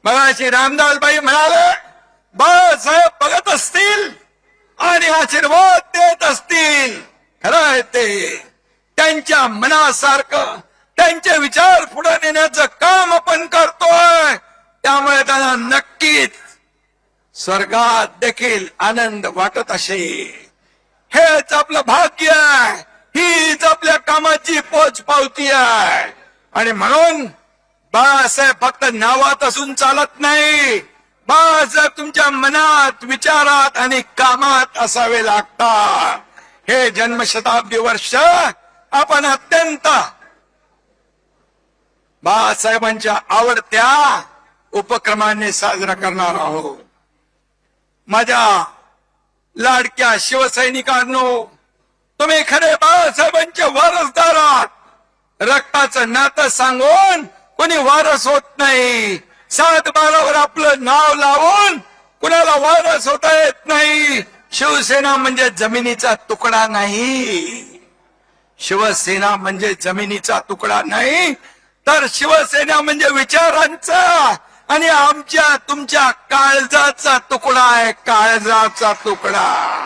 मगाशी रामदासबाई म्हणाले बाळासाहेब बघत असतील आणि आशीर्वाद देत असतील. खरं आहे ते. त्यांच्या मनासारखं त्यांचे विचार पुढे नेण्याचं काम आपण करतोय. त्यामुळे त्यांना नक्कीच स्वर्गात देखील आनंद वाटत असेल. हेच आपलं भाग्य आहे. हीच आपल्या कामाची पोचपावती आहे. आणि म्हणून बाळासाहेब फक्त नावात असून चालत नाही. बाळासाहेब तुमच्या मनात, विचारात आणि कामात असावे लागतात. हे जन्मशताब्दी वर्ष आपण अत्यंत बाळासाहेबांच्या आवडत्या उपक्रमाने साजरा करणार आहोत. माझ्या लाडक्या शिवसैनिकांनो, तुम्ही खरे बाळासाहेबांचे वारसदार आहात. रक्ताचं नातं सांगून कोणी वारस होत नाही. 7-12 आपलं नाव लावून कुणाला वारस होता येत नाही. शिवसेना म्हणजे जमिनीचा तुकडा नाही. शिवसेना म्हणजे जमिनीचा तुकडा नाही, तर शिवसेना म्हणजे विचारांचा आणि आमच्या तुमच्या काळजाचा तुकडा आहे. काळजाचा तुकडा.